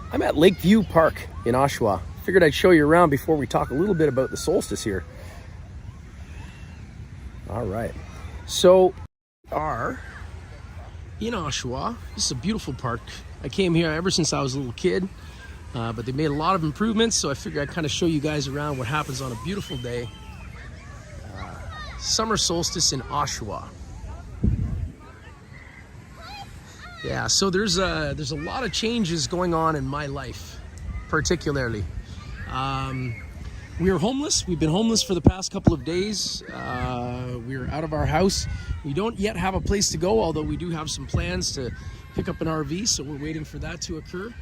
I'm at Lakeview Park in Oshawa. Figured I'd show you around before we talk a little bit about the solstice here. All right, so we are in Oshawa. This is a beautiful park. I came here ever since I was a little kid, but they made a lot of improvements, so I figured I'd kind of show you guys around what happens on a beautiful day. Summer solstice in Oshawa. Yeah, so there's a lot of changes going on in my life, particularly. We are homeless. We've been homeless for the past couple of days. We're out of our house. We don't yet have a place to go, although we do have some plans to pick up an RV, so we're waiting for that to occur.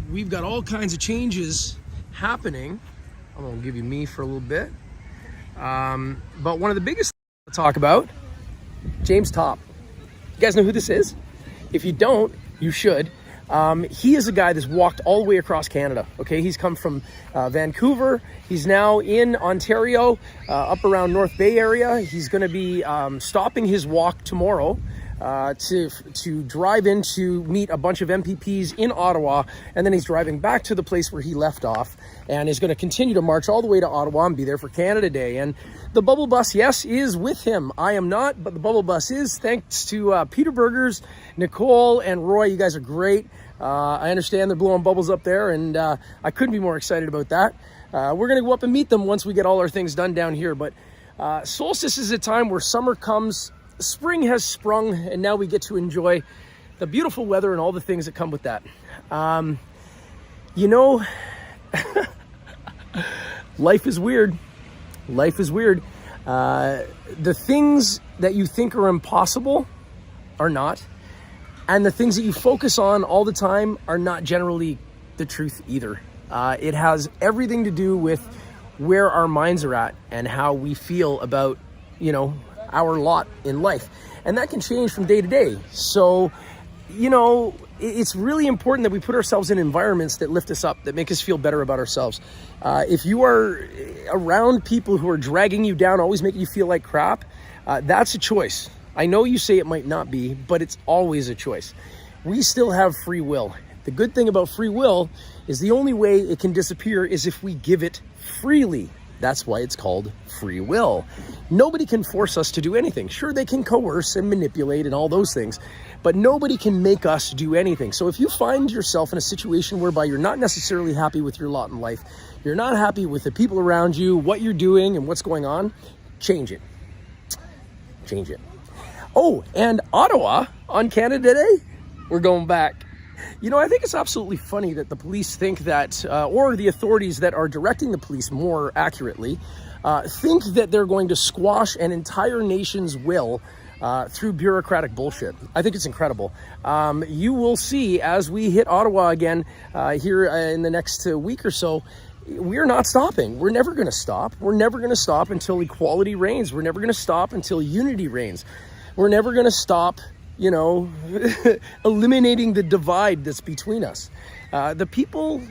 We've got all kinds of changes happening. I'm gonna give you me for a little bit. But one of the biggest things to talk about, James Top. You guys know who this is? If you don't, you should. He is a guy that's walked all the way across Canada. Okay, he's come from Vancouver. He's now in Ontario, up around North Bay area. He's going to be stopping his walk tomorrow to drive in to meet a bunch of MPPs in Ottawa, and then he's driving back to the place where he left off, and is going to continue to march all the way to Ottawa and be there for Canada Day. And the bubble bus, yes, is with him. I am not, but the bubble bus is, thanks to Peter Burgers, Nicole, and Roy. You guys are great. I understand they're blowing bubbles up there, and I couldn't be more excited about that. We're going to go up and meet them once we get all our things done down here. But solstice is a time where summer comes, spring has sprung, and now we get to enjoy the beautiful weather and all the things that come with that. You know, life is weird. Life is weird. The things that you think are impossible are not. And the things that you focus on all the time are not generally the truth either. It has everything to do with where our minds are at and how we feel about, you know, our lot in life. And that can change from day to day. So, you know, it's really important that we put ourselves in environments that lift us up, that make us feel better about ourselves. If you are around people who are dragging you down, always making you feel like crap, that's a choice. I know you say it might not be, but it's always a choice. We still have free will. The good thing about free will is the only way it can disappear is if we give it freely. That's why it's called free will. Nobody can force us to do anything. Sure, they can coerce and manipulate and all those things, but nobody can make us do anything. So if you find yourself in a situation whereby you're not necessarily happy with your lot in life, you're not happy with the people around you, what you're doing and what's going on, change it. Change it. Oh, and Ottawa on Canada Day, we're going back. You know, I think it's absolutely funny that the police think that, or the authorities that are directing the police more accurately, think that they're going to squash an entire nation's will through bureaucratic bullshit. I think it's incredible. You will see as we hit Ottawa again here in the next week or so, we're not stopping. We're never going to stop. We're never going to stop until equality reigns. We're never going to stop until unity reigns. We're never going to stop, you know, eliminating the divide that's between us. The people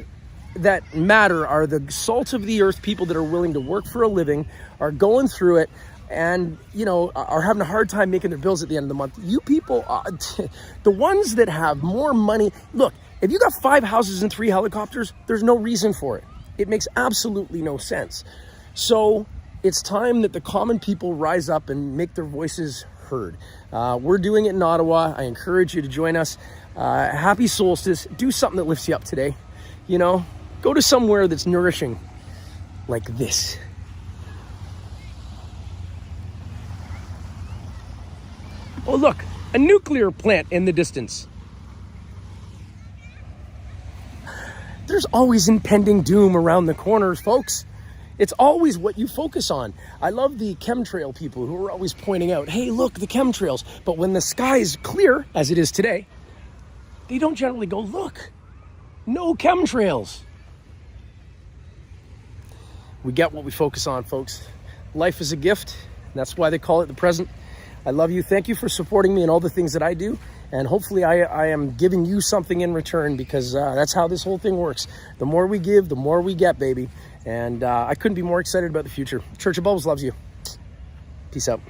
that matter are the salt of the earth people that are willing to work for a living, are going through it, and, you know, are having a hard time making their bills at the end of the month. You people, the ones that have more money, look, if you got 5 houses and 3 helicopters, there's no reason for it. It makes absolutely no sense. So it's time that the common people rise up and make their voices heard. We're doing it in Ottawa. I encourage you to join us. Happy solstice. Do something that lifts you up today. You know, go to somewhere that's nourishing, like this. Oh, look, a nuclear plant in the distance. There's always impending doom around the corners, folks. It's always what you focus on. I love the chemtrail people who are always pointing out, hey, look, the chemtrails. But when the sky is clear, as it is today, they don't generally go, look, no chemtrails. We get what we focus on, folks. Life is a gift. And that's why they call it the present. I love you. Thank you for supporting me in all the things that I do. And hopefully I am giving you something in return, because that's how this whole thing works. The more we give, the more we get, baby. And I couldn't be more excited about the future. Church of Bubbles loves you. Peace out.